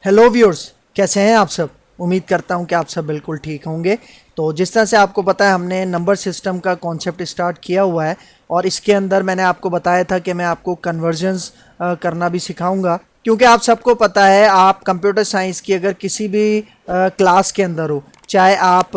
Hello viewers, कैसे हैं आप सब। उम्मीद करता हूं कि आप सब बिल्कुल ठीक होंगे। तो जिस तरह से आपको पता है, हमने नंबर सिस्टम का कॉन्सेप्ट स्टार्ट किया हुआ है और इसके अंदर मैंने आपको बताया था कि मैं आपको कन्वर्जन्स करना भी सिखाऊंगा, क्योंकि आप सबको पता है आप कंप्यूटर साइंस की अगर किसी भी क्लास के अंदर हो, चाहे आप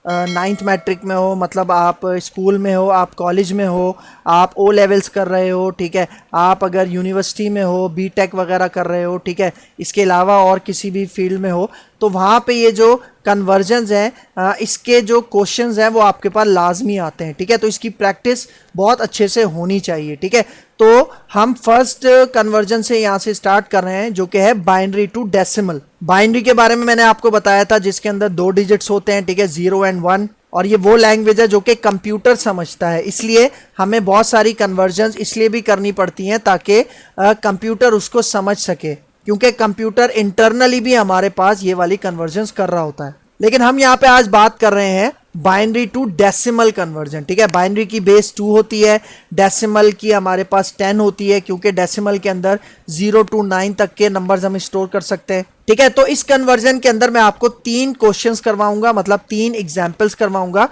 नाइन्थ मैट्रिक में हो, मतलब आप स्कूल में हो, आप कॉलेज में हो, आप ओ लेवल्स कर रहे हो, ठीक है, आप अगर यूनिवर्सिटी में हो, बीटेक वगैरह कर रहे हो, ठीक है, इसके अलावा और किसी भी फील्ड में हो, तो वहाँ पे ये जो कन्वर्जन्स हैं इसके जो क्वेश्चंस हैं वो आपके पास लाजमी आते हैं, ठीक है। तो इसकी प्रैक्टिस बहुत अच्छे से होनी चाहिए, ठीक है। तो हम फर्स्ट कन्वर्जन से यहाँ से स्टार्ट कर रहे हैं, जो कि है बाइनरी टू डेसिमल। बाइनरी के बारे में मैंने आपको बताया था, जिसके अंदर 2 डिजिट्स होते हैं, ठीक है, 0 एंड 1, और ये वो लैंग्वेज है जो कि कंप्यूटर समझता है, इसलिए हमें बहुत सारी कन्वर्जन्स इसलिए भी करनी पड़ती हैं ताकि कंप्यूटर उसको समझ सके, क्योंकि कंप्यूटर इंटरनली भी हमारे पास ये वाली कन्वर्जन्स कर रहा होता है। लेकिन हम यहाँ पे आज बात कर रहे हैं बाइनरी टू डेसिमल कन्वर्जन, ठीक है। बाइनरी की बेस 2 होती है, डेसिमल की हमारे पास 10 होती है, क्योंकि डेसिमल के अंदर 0 to 9 तक के नंबर्स हम स्टोर कर सकते हैं, ठीक है। तो इस कन्वर्जन के अंदर मैं आपको 3 क्वेश्चंस करवाऊंगा, मतलब 3 एग्जाम्पल्स करवाऊंगा,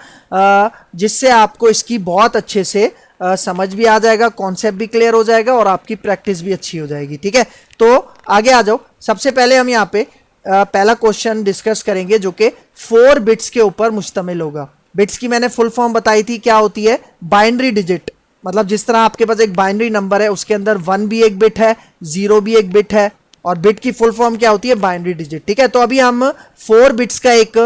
जिससे आपको इसकी बहुत अच्छे से समझ भी आ जाएगा, कॉन्सेप्ट भी क्लियर हो जाएगा और आपकी प्रैक्टिस भी अच्छी हो जाएगी, ठीक है। तो आगे आ जाओ। सबसे पहले हम यहाँ पे पहला क्वेश्चन डिस्कस करेंगे, जो कि 4 बिट्स के ऊपर मुश्तमिल होगा। बिट्स की मैंने फुल फॉर्म बताई थी, क्या होती है, बाइनरी डिजिट। मतलब जिस तरह आपके पास एक बाइनरी नंबर है, उसके अंदर 1 भी एक बिट है, 0 भी एक बिट है, और बिट की फुल फॉर्म क्या होती है, बाइनरी डिजिट, ठीक है। तो अभी हम 4 बिट्स का एक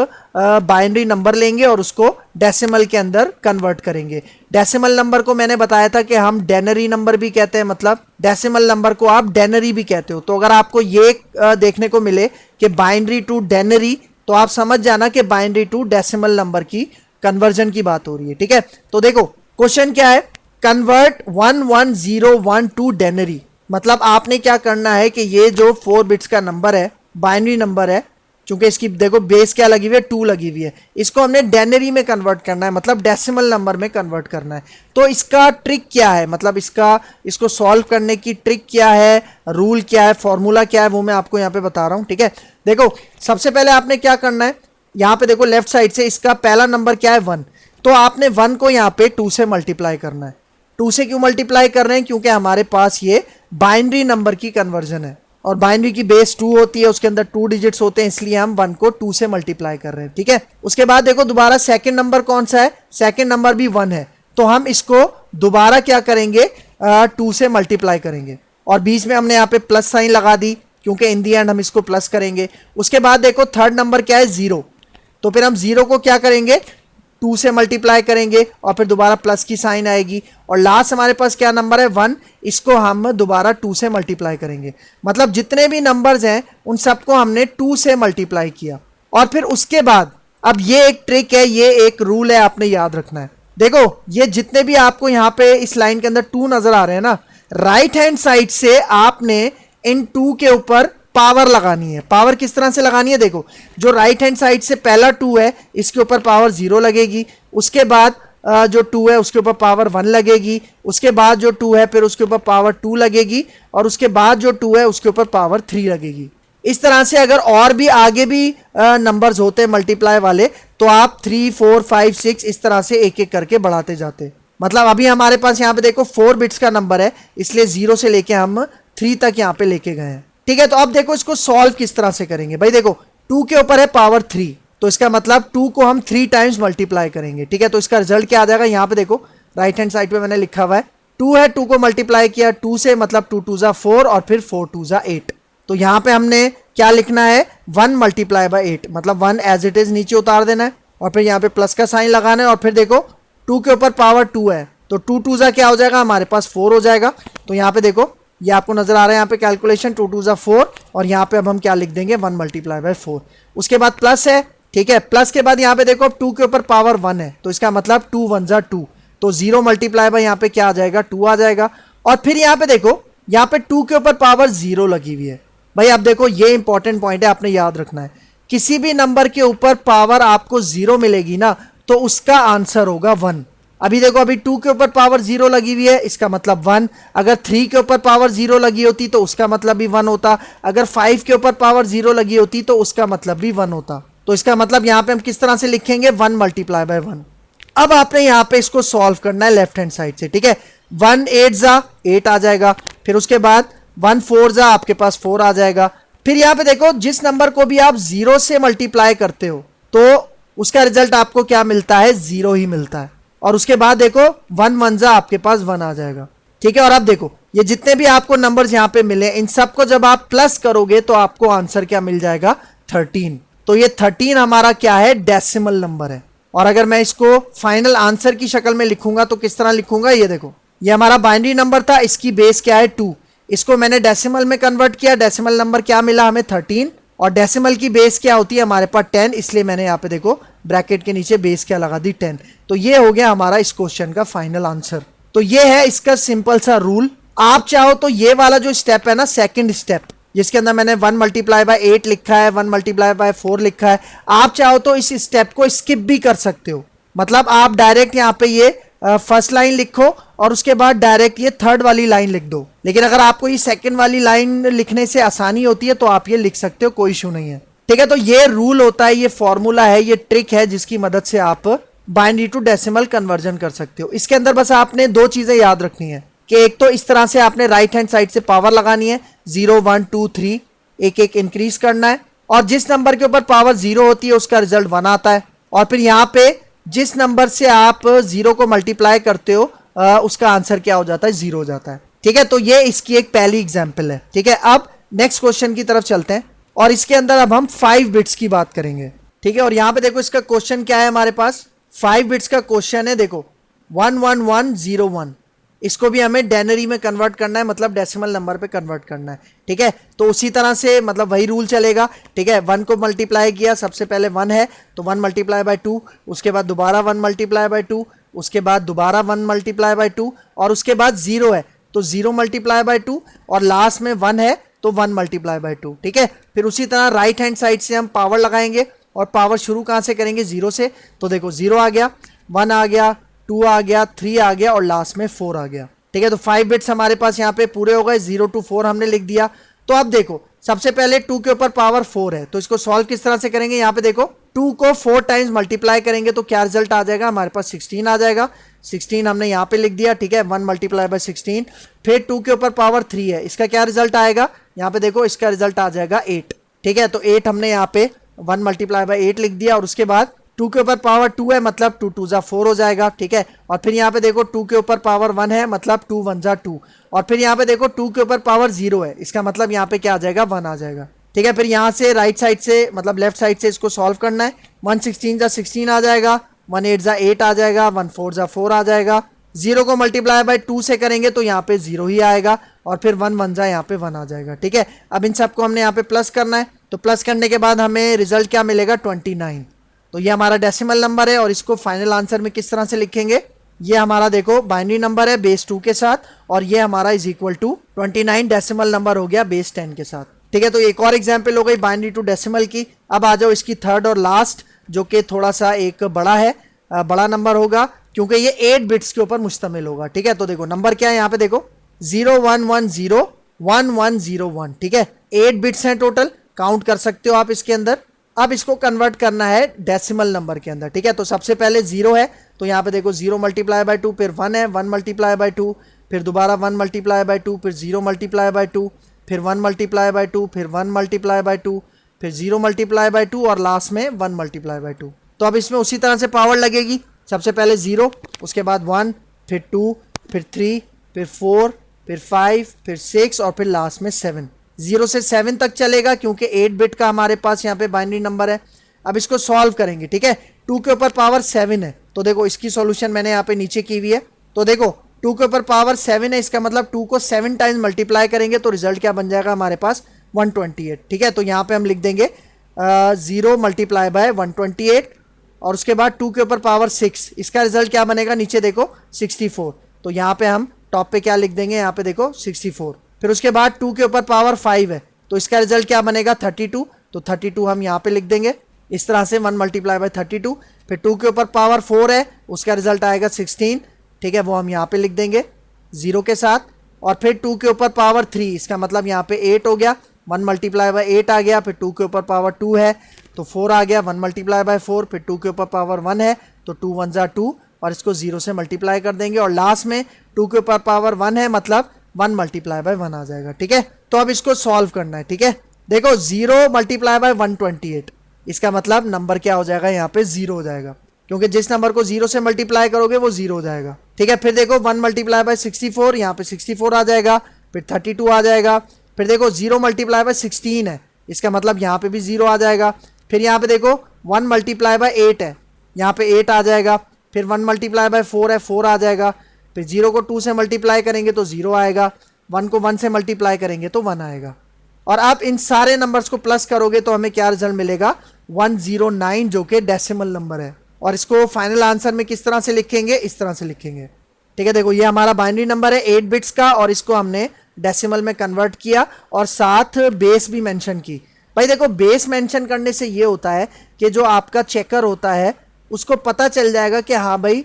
बाइनरी नंबर लेंगे और उसको डेसिमल के अंदर कन्वर्ट करेंगे। डेसिमल नंबर को मैंने बताया था कि हम डेनरी नंबर भी कहते हैं, मतलब डेसिमल नंबर को आप डेनरी भी कहते हो। तो अगर आपको ये देखने को मिले कि बाइनरी टू डेनरी, तो आप समझ जाना कि बाइनरी टू डेसिमल नंबर की कन्वर्जन की बात हो रही है, ठीक है। तो देखो क्वेश्चन क्या है, कन्वर्ट 1101 टू डेनरी। मतलब आपने क्या करना है कि ये जो 4 बिट्स का नंबर है, बाइनरी नंबर है, चूंकि इसकी देखो बेस क्या लगी हुई है, 2 लगी हुई है, इसको हमने डेनरी में कन्वर्ट करना है, मतलब डेसिमल नंबर में कन्वर्ट करना है। तो इसका ट्रिक क्या है, मतलब इसको सॉल्व करने की ट्रिक क्या है, रूल क्या है, फॉर्मूला क्या है, वो मैं आपको यहाँ पे बता रहा हूँ, ठीक है। देखो सबसे पहले आपने क्या करना है, यहाँ पे देखो लेफ्ट साइड से इसका पहला नंबर क्या है, 1। तो आपने 1 को यहाँ पे 2 से मल्टीप्लाई करना है। 2 से क्यों मल्टीप्लाई कर रहे हैं, क्योंकि हमारे पास ये बाइनरी नंबर की कन्वर्जन है और बाइनरी की बेस 2 होती है, उसके अंदर 2 डिजिट्स होते हैं, इसलिए हम 1 को 2 से मल्टीप्लाई कर रहे हैं, ठीक है। उसके बाद देखो दोबारा सेकंड नंबर कौन सा है, सेकंड नंबर भी 1 है, तो हम इसको दोबारा क्या करेंगे, 2 से मल्टीप्लाई करेंगे, और बीच में हमने यहाँ पे प्लस साइन लगा दी, क्योंकि इन दी एंड हम इसको प्लस करेंगे। उसके बाद देखो थर्ड नंबर क्या है, 0, तो फिर हम 0 को क्या करेंगे, 2 से मल्टीप्लाई करेंगे और फिर दोबारा प्लस की साइन आएगी, और लास्ट हमारे पास क्या नंबर है, 1, इसको हम दोबारा 2 से मल्टीप्लाई करेंगे। मतलब जितने भी नंबर्स हैं उन सबको हमने 2 से मल्टीप्लाई किया, और फिर उसके बाद अब ये एक ट्रिक है, ये एक रूल है, आपने याद रखना है। देखो ये जितने भी आपको यहाँ पे इस लाइन के अंदर 2 नजर आ रहे हैं ना, राइट हैंड साइड से आपने इन 2 के ऊपर पावर लगानी है। पावर किस तरह से लगानी है, देखो जो राइट हैंड साइड से पहला 2 है, इसके ऊपर पावर 0 लगेगी, उसके बाद जो 2 है उसके ऊपर पावर 1 लगेगी, उसके बाद जो 2 है फिर उसके ऊपर पावर 2 लगेगी, और उसके बाद जो 2 है उसके ऊपर पावर 3 लगेगी। इस तरह से अगर और भी आगे भी नंबर्स होते हैं मल्टीप्लाई वाले, तो आप 3, 4, 5, 6 इस तरह से एक एक करके बढ़ाते जाते। मतलब अभी हमारे पास यहाँ पे देखो 4 बिट्स का नंबर है, इसलिए 0 से लेके हम 3 तक यहाँ पे लेके गए हैं, ठीक है। तो अब देखो इसको सॉल्व किस तरह से करेंगे। भाई देखो 2 के ऊपर है पावर 3, तो इसका मतलब 2 को हम 3 टाइम्स मल्टीप्लाई करेंगे, ठीक है। तो इसका रिजल्ट क्या आ जाएगा, यहाँ पे देखो राइट हैंड साइड पे मैंने लिखा हुआ है 2 है, 2 को मल्टीप्लाई किया 2 से, मतलब 2 2 4 और फिर 4 2 8। तो यहाँ पे हमने क्या लिखना है, 1 मल्टीप्लाई बाई 8, मतलब 1 एज इट इज नीचे उतार देना है, और फिर यहाँ पे प्लस का साइन लगाना है, और फिर देखो 2 के ऊपर पावर 2 है, तो 2 2 क्या हो जाएगा, हमारे पास 4 हो जाएगा। तो यहाँ पे देखो ये आपको नजर आ रहा है यहाँ पे कैलकुलेशन, 2 2 4, और यहाँ पे अब हम क्या लिख देंगे, 1 मल्टीप्लाई बाई 4। उसके बाद प्लस है, ठीक है, प्लस के बाद यहाँ पे देखो 2 के ऊपर पावर 1 है, तो इसका मतलब 2 1 2, तो 0 मल्टीप्लाई बाई यहाँ पे क्या आ जाएगा, 2 आ जाएगा। और फिर यहाँ पे देखो यहाँ पे 2 के ऊपर पावर 0 लगी हुई है। भाई अब देखो ये इंपॉर्टेंट पॉइंट है, आपने याद रखना है, किसी भी नंबर के ऊपर पावर आपको 0 मिलेगी ना, तो उसका आंसर होगा 1। अभी देखो, अभी 2 के ऊपर पावर 0 लगी हुई है, इसका मतलब 1। अगर 3 के ऊपर पावर 0 लगी होती तो उसका मतलब भी 1 होता। अगर 5 के ऊपर पावर 0 लगी होती तो उसका मतलब भी 1 होता। तो इसका मतलब यहाँ पे हम किस तरह से लिखेंगे, 1 मल्टीप्लाई बाय 1। अब आपने यहाँ पे इसको सॉल्व करना है लेफ्ट हैंड साइड से, ठीक है। 1 8 जा 8 आ जाएगा, फिर उसके बाद 1 4 जा आपके पास 4 आ जाएगा। फिर यहाँ पे देखो, जिस नंबर को भी आप 0 से मल्टीप्लाई करते हो तो उसका रिजल्ट आपको क्या मिलता है, 0 ही मिलता है। और उसके बाद देखो 1 1 जा आपके पास 1 आ जाएगा, ठीक है। और अब देखो, ये जितने भी आपको नंबर्स यहाँ पे मिले, इन सबको जब आप प्लस करोगे तो आपको आंसर क्या मिल जाएगा, 13। तो ये 13 हमारा क्या है, डेसिमल नंबर है। और अगर मैं इसको फाइनल आंसर की शक्ल में लिखूंगा तो किस तरह लिखूंगा, ये देखो, ये हमारा बाइनरी नंबर था, इसकी बेस क्या है 2। इसको मैंने डेसिमल में कन्वर्ट किया, डेसिमल नंबर क्या मिला हमें, 13। और डेसिमल की बेस क्या होती है हमारे पास, 10, इसलिए मैंने यहाँ पे देखो ब्रैकेट के नीचे बेस क्या लगा दी, 10। तो ये हो गया हमारा इस क्वेश्चन का फाइनल आंसर। तो ये है इसका सिंपल सा रूल। आप चाहो तो ये वाला जो स्टेप है ना, सेकंड स्टेप, जिसके अंदर मैंने 1 मल्टीप्लाई बाय 8 लिखा है, 1 मल्टीप्लाई बाय 4 लिखा है, आप चाहो तो इस स्टेप को स्किप भी कर सकते हो। मतलब आप डायरेक्ट यहाँ पे ये फर्स्ट लाइन लिखो और उसके बाद डायरेक्ट ये थर्ड वाली लाइन लिख दो। लेकिन अगर आपको ये सेकंड वाली लाइन लिखने से आसानी होती है तो आप ये लिख सकते हो, कोई इशू नहीं है, ठीक है। तो ये रूल होता है, ये फॉर्मूला है, ये ट्रिक है जिसकी मदद से आप बाइनरी टू डेसिमल कन्वर्जन कर सकते हो। इसके अंदर बस आपने दो चीजें याद रखनी है कि एक तो इस तरह से आपने राइट हैंड साइड से पावर लगानी है, 0 1 2 3 एक एक इंक्रीज करना है, और जिस नंबर के ऊपर पावर 0 होती है उसका रिजल्ट 1 आता है। और फिर यहाँ पे जिस नंबर से आप 0 को मल्टीप्लाई करते हो उसका आंसर क्या हो जाता है, 0 हो जाता है, ठीक है। तो ये इसकी एक पहली एग्जाम्पल है, ठीक है। अब नेक्स्ट क्वेश्चन की तरफ चलते हैं और इसके अंदर अब हम 5 बिट्स की बात करेंगे, ठीक है। और यहाँ पे देखो इसका क्वेश्चन क्या है, हमारे पास 5 बिट्स का क्वेश्चन है। देखो 11101, इसको भी हमें डेनरी में कन्वर्ट करना है, मतलब डेसिमल नंबर पे कन्वर्ट करना है, ठीक है। तो उसी तरह से मतलब वही रूल चलेगा, ठीक है। 1 को मल्टीप्लाई किया, सबसे पहले 1 है तो 1 मल्टीप्लाई बाय 2, उसके बाद दोबारा 1 मल्टीप्लाई बाय 2, उसके बाद दोबारा 1 मल्टीप्लाई बाय 2, और उसके बाद 0 है तो 0 मल्टीप्लाई बाय 2, और लास्ट में 1 है तो 1 मल्टीप्लाई बाय 2, ठीक है। फिर उसी तरह राइट हैंड साइड से हम पावर लगाएंगे, और पावर शुरू कहाँ से करेंगे, 0 से। तो देखो 0 आ गया, 1 आ गया, 2 आ गया, 3 आ गया, और लास्ट में 4 आ गया, ठीक है। तो 5 बिट्स हमारे पास यहाँ पे पूरे हो गए, 0 to 4 हमने लिख दिया। तो अब देखो सबसे पहले 2 के ऊपर पावर 4 है, तो इसको सॉल्व किस तरह से करेंगे, यहाँ पे देखो 2 को 4 टाइम्स मल्टीप्लाई करेंगे तो क्या रिजल्ट आ जाएगा, हमारे पास 16 आ जाएगा। 16 हमने यहाँ पे लिख दिया, ठीक है। 1 मल्टीप्लाई बाय 16, फिर 2 के ऊपर पावर 3 है, इसका क्या रिजल्ट आएगा, यहाँ पे देखो इसका रिजल्ट आ जाएगा 8, ठीक है। तो 8 हमने यहाँ पे 1 मल्टीप्लाई बाय 8 लिख दिया, और उसके बाद 2 के ऊपर पावर 2 है, मतलब 2 2 जा 4 हो जाएगा, ठीक है। और फिर यहाँ पे देखो 2 के ऊपर पावर 1 है, मतलब 2 1 जा 2, और फिर यहाँ पे देखो 2 के ऊपर पावर 0 है, इसका मतलब यहाँ पे क्या आ जाएगा, 1 आ जाएगा, ठीक है। फिर यहाँ से राइट साइड से मतलब लेफ्ट साइड से इसको सॉल्व करना है। 1 16 जा 16 आ जाएगा, 1 8 जा 8 आ जाएगा, 1 4 जा 4 आ जाएगा। 0 को मल्टीप्लाई बाय 2 से करेंगे तो यहाँ पे 0 ही आएगा, और फिर 1 1 जा यहाँ पे 1 आ जाएगा, ठीक है। अब इन सबको हमने यहाँ पे प्लस करना है, तो प्लस करने के बाद हमें रिजल्ट क्या मिलेगा, 29। तो ये हमारा डेसिमल नंबर है, और इसको फाइनल आंसर में किस तरह से लिखेंगे, ये हमारा देखो बाइनरी नंबर है बेस 2 के साथ, और ये हमारा is equal to 29 decimal number हो गया बेस 10 के साथ, ठीक है। तो एक और एग्जाम्पल हो गई बाइनरी टू डेसिमल की। अब आ जाओ इसकी थर्ड और लास्ट, जो कि थोड़ा सा एक बड़ा है, बड़ा नंबर होगा क्योंकि ये 8 बिट्स के ऊपर मुश्तमिल होगा, ठीक है। तो देखो नंबर क्या है, यहाँ पे देखो 01101101, ठीक है। 8 बिट्स हैं टोटल, काउंट कर सकते हो आप इसके अंदर। अब इसको कन्वर्ट करना है डेसिमल नंबर के अंदर, ठीक है। तो सबसे पहले 0 है, तो यहाँ पे देखो 0 मल्टीप्लाई बाय 2, फिर 1 है, 1 मल्टीप्लाई बाय 2, फिर दोबारा 1 मल्टीप्लाई बाय 2, फिर 0 मल्टीप्लाई बाय 2, फिर 1 मल्टीप्लाई बाय 2, फिर 1 मल्टीप्लाई बाय 2, फिर 0 मल्टीप्लाई बाय 2, और लास्ट में 1 मल्टीप्लाई बाय 2। तो अब इसमें उसी तरह से पावर लगेगी, सबसे पहले 0, उसके बाद 1, फिर 2, फिर 3, फिर 4, फिर 5, फिर 6, और फिर लास्ट में 7। 0 से 7 तक चलेगा क्योंकि 8 बिट का हमारे पास यहाँ पे बाइनरी नंबर है। अब इसको सॉल्व करेंगे, ठीक है। 2 के ऊपर पावर 7 है, तो देखो इसकी सॉल्यूशन मैंने यहाँ पे नीचे की हुई है। तो देखो 2 के ऊपर पावर 7 है, इसका मतलब 2 को 7 टाइम्स मल्टीप्लाई करेंगे तो रिजल्ट क्या बन जाएगा हमारे पास, 128, ठीक है। तो यहाँ पे हम लिख देंगे 0 मल्टीप्लाई बाय 128, और उसके बाद 2 के ऊपर पावर 6, इसका रिजल्ट क्या बनेगा, नीचे देखो 64। तो यहाँ पे हम टॉप पे क्या लिख देंगे, यहाँ पे देखो 64। फिर उसके बाद 2 के ऊपर पावर 5 है, तो इसका रिजल्ट क्या बनेगा, 32। तो 32 हम यहाँ पे लिख देंगे इस तरह से, 1 मल्टीप्लाई बाय 32। फिर 2 के ऊपर पावर 4 है, उसका रिजल्ट आएगा 16, ठीक है, वो हम यहाँ पे लिख देंगे 0 के साथ। और फिर 2 के ऊपर पावर 3, इसका मतलब यहाँ पे 8 हो गया, 1 मल्टीप्लाई बाय 8 आ गया। फिर 2 के ऊपर पावर 2 है तो 4 आ गया, 1 मल्टीप्लाई बाय 4। फिर 2 के ऊपर पावर 1 है तो 2 1 जा 2, और इसको 0 से मल्टीप्लाई कर देंगे। और लास्ट में 2 के ऊपर पावर 1 है, मतलब 1 मल्टीप्लाई बाय 1 आ जाएगा, ठीक है। तो अब इसको सॉल्व करना है, ठीक है। देखो 0 मल्टीप्लाई बाय 128, इसका मतलब नंबर क्या हो जाएगा, यहाँ पे 0 हो जाएगा, क्योंकि जिस नंबर को 0 से मल्टीप्लाई करोगे वो 0 हो जाएगा, ठीक है। फिर देखो 1 मल्टीप्लाई बाय 64, यहाँ पे 64 आ जाएगा। फिर 32 आ जाएगा। फिर देखो 0 मल्टीप्लाई बाय 16 है, इसका मतलब यहाँ पे भी 0 आ जाएगा। फिर यहाँ पे देखो 1 मल्टीप्लाई बाय 8 है, यहाँ पे 8 आ जाएगा। फिर 1 मल्टीप्लाई बाय 4 है, 4 आ जाएगा। फिर 0 को 2 से मल्टीप्लाई करेंगे तो 0 आएगा, 1 को 1 से मल्टीप्लाई करेंगे तो 1 आएगा। और आप इन सारे नंबर्स को प्लस करोगे तो हमें क्या रिजल्ट मिलेगा, 109, जो कि डेसिमल नंबर है। और इसको फाइनल आंसर में किस तरह से लिखेंगे, इस तरह से लिखेंगे, ठीक है। देखो ये हमारा बाइनरी नंबर है 8 बिट्स का, और इसको हमने डेसिमल में कन्वर्ट किया और साथ बेस भी मेंशन की। भाई देखो बेस मेंशन करने से ये होता है कि जो आपका चेकर होता है उसको पता चल जाएगा कि हाँ भाई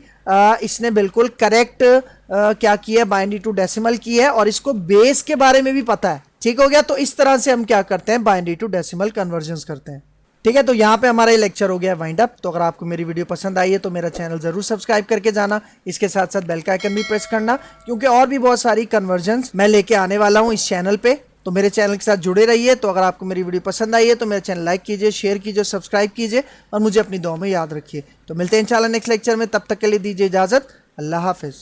इसने बिल्कुल करेक्ट क्या किया, बाइनरी टू डेसिमल की है, और इसको बेस के बारे में भी पता है, ठीक हो गया। तो इस तरह से हम क्या करते हैं, बाइनरी टू डेसिमल कन्वर्जन्स करते हैं, ठीक है। तो यहाँ पे हमारा ये लेक्चर हो गया वाइंड अप। तो अगर आपको मेरी वीडियो पसंद आई है तो मेरा चैनल जरूर सब्सक्राइब करके जाना, इसके साथ साथ बेल का आइकन भी प्रेस करना, क्योंकि और भी बहुत सारी कन्वर्जन्स मैं लेके आने वाला हूँ इस चैनल पे। तो मेरे चैनल के साथ जुड़े रहिए। तो अगर आपको मेरी वीडियो पसंद आई है तो मेरा चैनल लाइक कीजिए, शेयर कीजिए, सब्सक्राइब कीजिए, और मुझे अपनी दुआ में याद रखिए। तो मिलते हैं इंशाल्लाह नेक्स्ट लेक्चर में, तब तक के लिए दीजिए इजाजत। अल्लाह हाफिज।